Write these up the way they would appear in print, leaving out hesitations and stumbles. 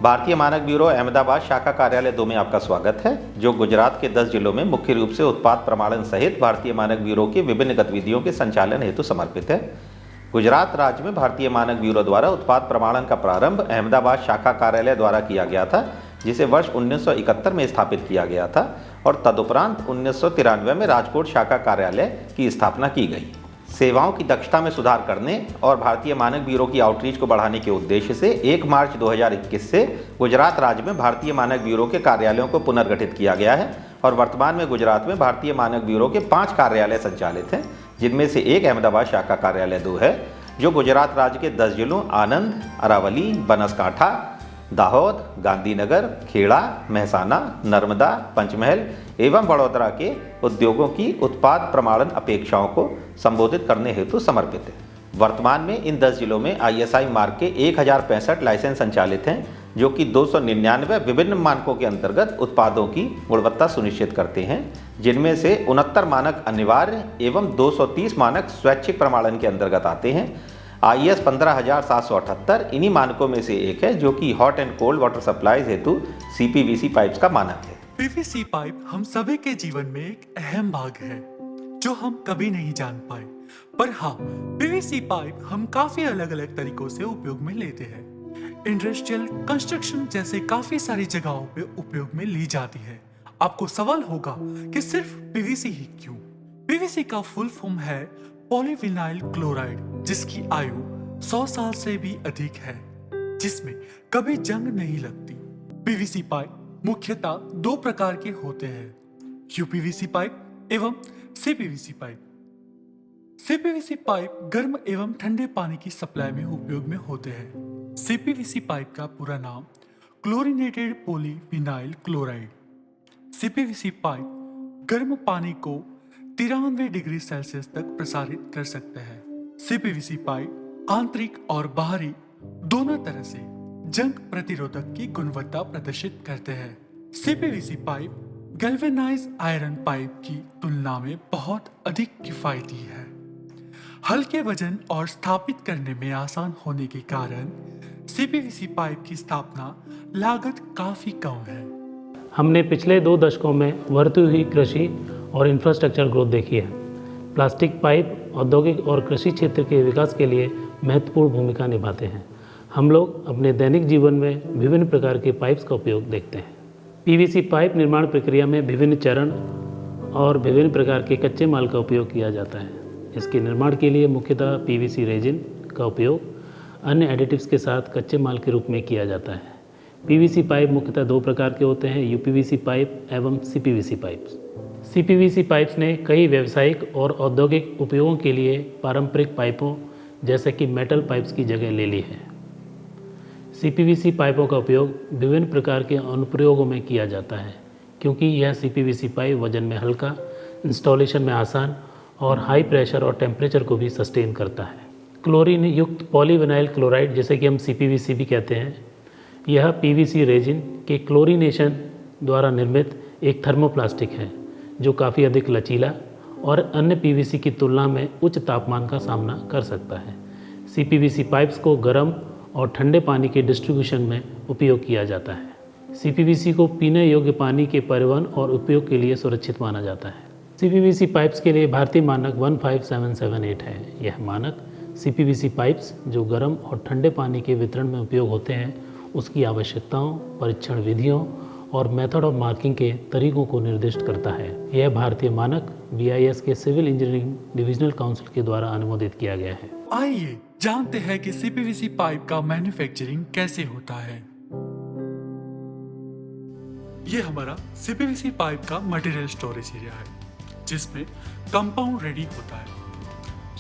भारतीय मानक ब्यूरो अहमदाबाद शाखा कार्यालय 2 में आपका स्वागत है, जो गुजरात के 10 जिलों में मुख्य रूप से उत्पाद प्रमाणन सहित भारतीय मानक ब्यूरो की विभिन्न गतिविधियों के संचालन हेतु समर्पित है। गुजरात राज्य में भारतीय मानक ब्यूरो द्वारा उत्पाद प्रमाणन का प्रारंभ अहमदाबाद शाखा कार्यालय द्वारा किया गया था, जिसे वर्ष 1971 में स्थापित किया गया था और तदुपरांत 1993 में राजकोट शाखा कार्यालय की स्थापना की गई। सेवाओं की दक्षता में सुधार करने और भारतीय मानक ब्यूरो की आउटरीच को बढ़ाने के उद्देश्य से 1 मार्च 2021 से गुजरात राज्य में भारतीय मानक ब्यूरो के कार्यालयों को पुनर्गठित किया गया है और वर्तमान में गुजरात में भारतीय मानक ब्यूरो के 5 कार्यालय संचालित हैं, जिनमें से एक अहमदाबाद शाखा कार्यालय 2 है, जो गुजरात राज्य के 10 जिलों आनंद, अरावली, बनासकांठा, दाहोद, गांधीनगर, खेड़ा, महसाना, नर्मदा, पंचमहल एवं बड़ौदा के उद्योगों की उत्पाद प्रमाणन अपेक्षाओं को संबोधित करने हेतु समर्पित है। वर्तमान में इन 10 जिलों में ISI मार्क के 1065 लाइसेंस संचालित हैं, जो कि 299 विभिन्न मानकों के अंतर्गत उत्पादों की गुणवत्ता सुनिश्चित करते हैं, जिनमें से 69 मानक अनिवार्य एवं 230 मानक स्वैच्छिक प्रमाणन के अंतर्गत आते हैं। IS 15778 इन्हीं मानकों में से एक है, जो कि hot and cold water supplies हेतु CPVC पाइप्स का मानक है। PVC पाइप हम सभी के जीवन में एक अहम भाग है, जो हम कभी नहीं जान पाए। पर हाँ, PVC पाइप हम काफी अलग अलग तरीकों से उपयोग में लेते हैं। इंडस्ट्रियल कंस्ट्रक्शन जैसे काफी सारी जगहों पे उपयोग में ली जाती है। आपको सवाल होगा कि सिर्फ PVC ही क्यों? PVC का फुल फॉर्म है पॉलीविनाइल क्लोराइड, जिसकी आयु 100 साल से भी अधिक है, जिसमें कभी जंग नहीं लगती। PVC पाइप मुख्यतः 2 प्रकार के होते हैं, UPVC पाइप एवं CPVC पाइप। CPVC पाइप गर्म एवं ठंडे पानी की सप्लाई में उपयोग में होते हैं। CPVC पाइप का पूरा नाम chlorinated polyvinyl chloride. CPVC pipe गर्म पानी को 93 डिग्री सेल्सियस तक प्रसारित कर सकते हैं। CPVC पाइप आंतरिक और बाहरी दोनों तरह से जंग प्रतिरोधक की गुणवत्ता प्रदर्शित करते हैं। CPVC pipe galvanise iron pipe की तुलना में बहुत अधिक किफायती है। हल्के वजन और स्थापित करने में आसान होने के कारण CPVC पाइप की स्थापना लागत काफी कम है। हमने पिछले 2 दशकों में बढ़ती हुई कृषि और इंफ्रास्ट्रक्चर ग्रोथ देखी है। प्लास्टिक पाइप औद्योगिक और कृषि क्षेत्र के विकास के लिए महत्वपूर्ण भूमिका निभाते हैं। हम लोग अपने दैनिक जीवन में विभिन्न प्रकार के पाइप्स का उपयोग देखते हैं। PVC पाइप निर्माण प्रक्रिया में विभिन्न चरण और विभिन्न प्रकार के कच्चे माल का उपयोग किया जाता है। इसके निर्माण के लिए मुख्यतः PVC रेजिन का उपयोग अन्य एडिटिव्स के साथ कच्चे माल के रूप में किया जाता है। PVC पाइप मुख्यतः 2 प्रकार के होते हैं, UPVC पाइप एवं CPVC पाइप्स। CPVC पाइप्स ने कई व्यावसायिक और औद्योगिक उपयोगों के लिए पारंपरिक पाइपों जैसे कि मेटल पाइप्स की जगह ले ली है। CPVC पाइपों का उपयोग विभिन्न प्रकार के अनुप्रयोगों में किया जाता है, क्योंकि यह CPVC पाइप वजन में हल्का, इंस्टॉलेशन में आसान और हाई प्रेशर और टेम्परेचर को भी सस्टेन करता है। क्लोरीन युक्त पॉलीविनाइल क्लोराइड, जैसे कि हम CPVC भी कहते हैं, यह PVC रेजिन के क्लोरीनेशन द्वारा निर्मित एक थर्मोप्लास्टिक है, जो काफ़ी अधिक लचीला और अन्य PVC की तुलना में उच्च तापमान का सामना कर सकता है। CPVC पाइप्स को गर्म और ठंडे पानी के डिस्ट्रीब्यूशन में उपयोग किया जाता है। CPVC को पीने योग्य पानी के परिवहन और उपयोग के लिए सुरक्षित माना जाता है। CPVC पाइप्स के लिए भारतीय मानक 15778 है। यह मानक CPVC पाइप्स जो गर्म और ठंडे पानी के वितरण में उपयोग होते हैं, उसकी आवश्यकताओं, परीक्षण विधियों और मेथड ऑफ मार्किंग के तरीकों को निर्दिष्ट करता है। यह भारतीय मानक BIS के सिविल इंजीनियरिंग डिविजनल काउंसिल के द्वारा अनुमोदित किया गया है। आइए जानते हैं कि CPVC पाइप का मैन्युफैक्चरिंग कैसे होता है। ये हमारा CPVC पाइप का मटेरियल स्टोरेज एरिया है, जिसमें कंपाउंड रेडी होता है।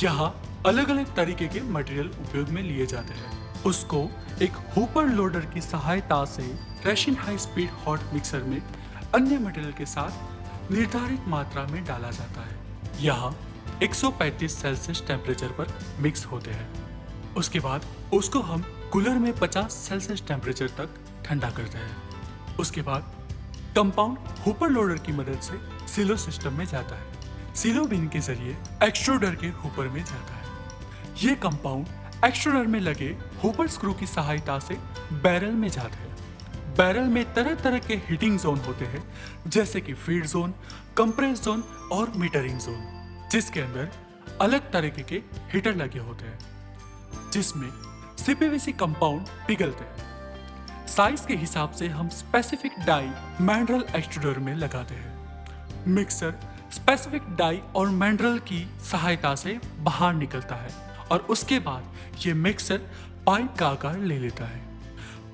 यहाँ अलग अलग तरीके के मटेरियल उपयोग में लिए जाते हैं। उसको एक हुपर लोडर की सहायता से Russian high speed hot mixer में अन्य मटेरियल के साथ निर्धारित मात्रा में डाला जाता है। यहाँ 135 सेल्सियस टेम्परेचर पर मिक्स होते हैं। उसके बाद उसको हम कूलर में 50 सेल्सियस टेम्परेचर तक ठंडा करते हैं। उसके बाद कंपाउंड हुपर लोडर की मदद से सिलो सिस्टम में जाता है। सिलो बिन के जरिए एक्सट्रूडर के हुपर में जाता है। ये कंपाउंड एक्सट्रूडर में लगे हुपर स्क्रू की सहायता से बैरल में जाते हैं। बैरल में तरह तरह के हीटिंग जोन होते हैं, जैसे कि फीड जोन, कंप्रेस जोन और मीटरिंग जोन, जिसके अंदर अलग तरीके के हीटर लगे होते हैं, जिसमें सीपीवीसी कंपाउंड पिघलते हैं। साइज के हिसाब से हम स्पेसिफिक डाई मैंड्रल एक्सट्रूडर में लगाते हैं। मिक्सर स्पेसिफिक डाई और मैंड्रल की सहायता से बाहर निकलता है और उसके बाद ये मिक्सर पाइप का आकार ले लेता है।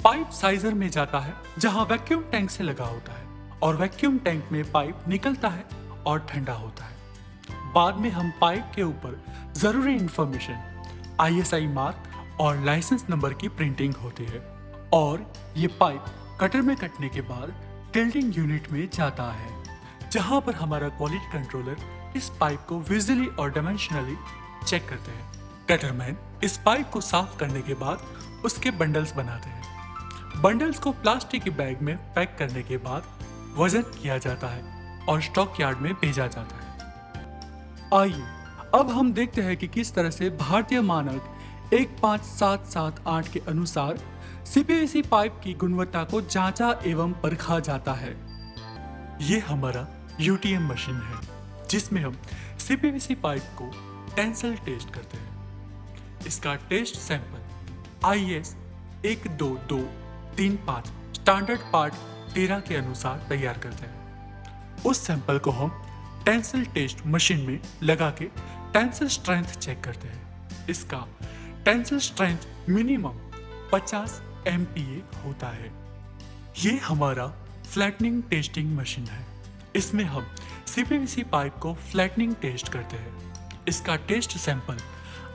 पाइप साइजर में जाता है जहां वैक्यूम टैंक से लगा होता है और वैक्यूम टैंक में पाइप निकलता है और ठंडा होता है। बाद में हम पाइप के ऊपर जरूरी इंफॉर्मेशन, ISI मार्क और लाइसेंस नंबर की प्रिंटिंग होती है और ये पाइप कटर में कटने के बाद टिल्टिंग यूनिट में जाता है, जहां पर हमारा क्वालिटी कंट्रोलर इस पाइप को विजुअली और डायमेंशनली चेक करते हैं। कटरमैन इस पाइप को साफ करने के बाद उसके बंडल्स बनाते हैं। बंडल्स को प्लास्टिक के बैग में पैक करने के बाद वजन किया जाता है और स्टॉक यार्ड में भेजा जाता है। आइए अब हम देखते हैं कि किस तरह से भारतीय मानक 15778 के अनुसार सीपीवीसी पाइप की गुणवत्ता को जांचा एवं परखा जाता है। ये हमारा UTM मशीन है, जिसमें हम सीपीवीसी पाइप को टेंसल टेस्ट करते हैं। इसका test sample IS 12235 standard part 13 के अनुसार तैयार करते हैं। उस सैंपल को हम टेंसल टेस्ट मशीन में लगा के टेंसल स्ट्रेंथ चेक करते हैं। इसका टेंसल स्ट्रेंथ मिनिमम 50 MPa होता है। ये हमारा फ्लैटनिंग टेस्टिंग मशीन है। इसमें हम सीपीवीसी पाइप को फ्लैटनिंग टेस्ट करते हैं। इसका टेस्ट सैंपल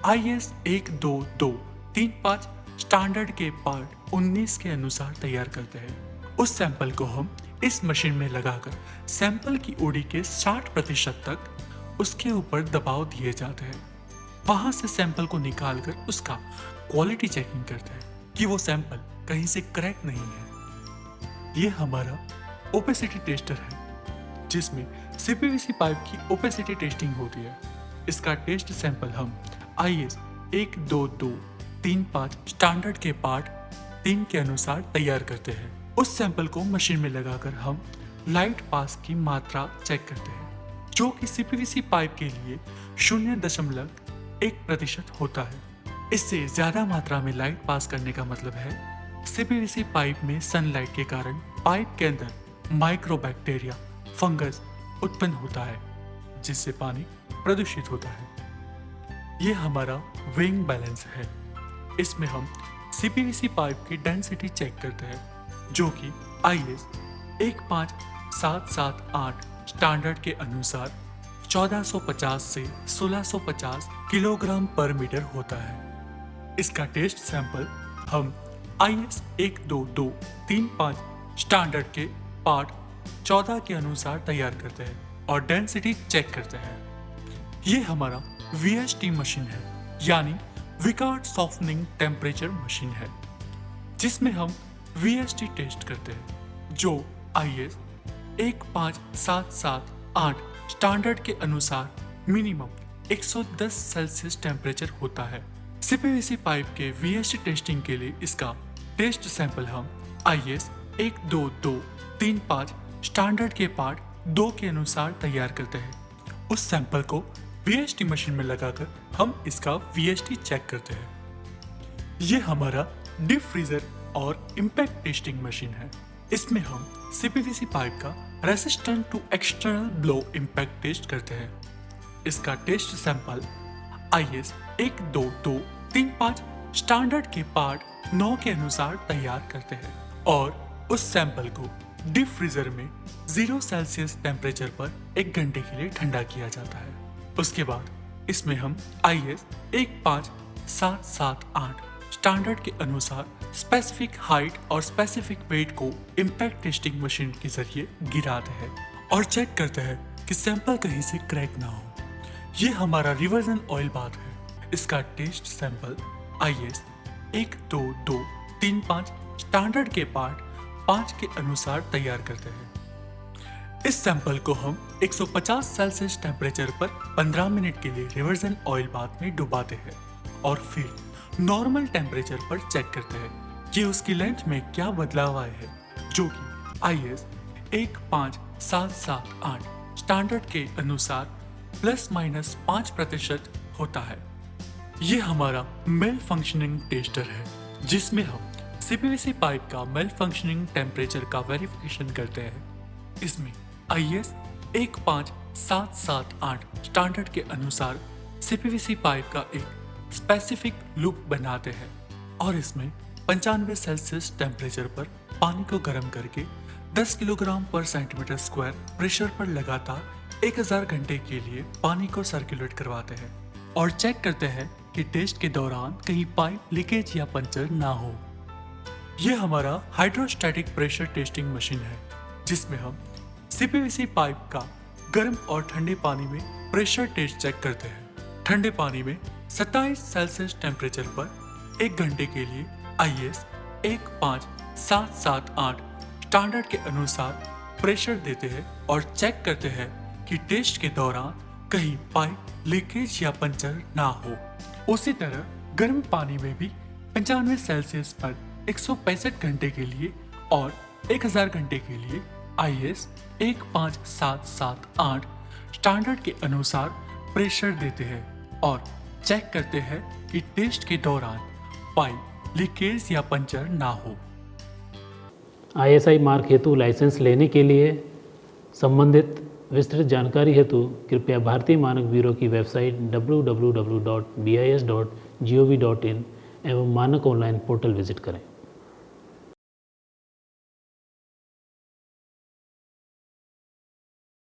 IS 12235 स्टैंडर्ड के पार्ट 19 के अनुसार तैयार करते हैं। उस सैंपल को हम इस मशीन में लगाकर सैंपल की ओडी के 60% तक उसके ऊपर दबाव दिए जाते हैं। वहां से सैंपल को निकालकर उसका क्वालिटी चेकिंग करते हैं कि वो सैंपल कहीं से क्रैक नहीं है। ये हमारा ओपेसिटी टेस्टर है, जिसमें सीपीवीसी पाइप की ओपेसिटी टेस्टिंग होती है। इसका टेस्ट सैंपल हम IS 12235 स्टैंडर्ड के पार्ट 3 के अनुसार तैयार करते हैं। उस सैंपल को मशीन में लगाकर हम लाइट पास की मात्रा चेक करते हैं, जो कि सीपीवीसी पाइप के लिए 0.1% होता है। इससे ज्यादा मात्रा में लाइट पास करने का मतलब है सीपीवीसी पाइप में सनलाइट के कारण पाइप के अंदर माइक्रोबैक्टीरिया, फंगस उत्पन्न होता है, जिससे पानी प्रदूषित होता है। ये हमारा वेइंग बैलेंस है। इसमें हम सीपीवीसी पाइप की डेंसिटी चेक करते हैं, जो कि IS 15778 स्टैंडर्ड के अनुसार 1450 से 1650 किलोग्राम पर मीटर होता है। इसका टेस्ट सैंपल हम IS 12235 स्टैंडर्ड के पार्ट 14 के अनुसार तैयार करते हैं और डेंसिटी चेक करते हैं। ये हमारा VST मशीन है, यानी विकार्ड सॉफ्टनिंग टेम्परेचर मशीन है, जिसमें हम VST टेस्ट करते हैं, जो IS 15778 स्टैंडर्ड के अनुसार मिनिमम 110 सेल्सियस टेम्परेचर होता है। सीपीवीसी पाइप के VST टेस्टिंग के लिए इसका टेस्ट सैंपल हम IS 12235 स्टैंडर्ड के पार्ट 2 के अनुसार तैयार करते हैं। उस सैंपल को VST मशीन में लगाकर हम इसका VST चेक करते हैं। ये हमारा डीप फ्रीजर और इम्पैक्ट टेस्टिंग मशीन है। इसमें हम सीपीवीसी पाइप का resistant to external blow impact test करते हैं। इसका टेस्ट सैंपल IS 12235 स्टैंडर्ड के पार्ट 9 के अनुसार तैयार करते हैं और उस सैंपल को डीप फ्रीजर में 0 सेल्सियस टेम्परेचर पर 1 घंटे के लिए ठंडा किया जाता है। उसके बाद इसमें हम IS 15778 स्टैंडर्ड के अनुसार स्पेसिफिक हाइट और स्पेसिफिक वेट को इम्पैक्ट टेस्टिंग मशीन के जरिए गिराते हैं और चेक करते हैं कि सैंपल कहीं से क्रैक ना हो। ये हमारा रिवर्जन ऑयल बाथ है। इसका टेस्ट सैंपल IS 12235 स्टैंडर्ड के पार्ट 5 के अनुसार तैयार करते हैं। इस सैंपल को हम 150 सेल्सियस टेम्परेचर पर 15 मिनट के लिए रिवर्जन ऑयल बाथ में डुबाते हैं और फिर नॉर्मल टेम्परेचर पर चेक करते हैं कि उसकी लेंथ में क्या बदलाव आए हैं। जो कि IS 15778 स्टैंडर्ड के अनुसार ±5% होता है। ये हमारा मेल फंक्शनिंग टेस्टर है, जिसमें हम CPVC पाइप का मेल फंक्शनिंग टेम्परेचर का वेरिफिकेशन करते हैं। इसमें IS 15778 स्टैंडर्ड के अनुसार CPVC पाइप का एक स्पेसिफिक लूप बनाते हैं और इसमें 95 सेल्सियस टेम्परेचर पर पानी को गर्म करके 10 किलोग्राम पर सेंटीमीटर स्क्वायर प्रेशर पर लगातार 1000 घंटे के लिए पानी को सर्कुलेट करवाते हैं और चेक करते हैं कि टेस्ट के दौरान कहीं पाइप लीकेज या पंचर ना हो। यह हमारा हाइड्रोस्टैटिक प्रेशर टेस्टिंग मशीन है, जिसमें हम CPVC पाइप का गर्म और ठंडे पानी में प्रेशर टेस्ट चेक करते हैं। ठंडे पानी में 27 सेल्सियस टेम्परेचर पर 1 घंटे के लिए IS 15778 स्टैंडर्ड के अनुसार प्रेशर देते हैं और चेक करते हैं कि टेस्ट के दौरान कहीं पाइप लीकेज या पंचर ना हो। उसी तरह गर्म पानी में भी 95 सेल्सियस पर 165 घंटे के लिए और 1000 घंटे के लिए IS 15778 स्टैंडर्ड के अनुसार प्रेशर देते हैं और चेक करते हैं कि टेस्ट के दौरान पाइप लीकेज या पंचर ना हो। ISI मार्क हेतु लाइसेंस लेने के लिए संबंधित विस्तृत जानकारी हेतु कृपया भारतीय मानक ब्यूरो की वेबसाइट www.bis.gov.in एवं मानक ऑनलाइन पोर्टल विजिट करें।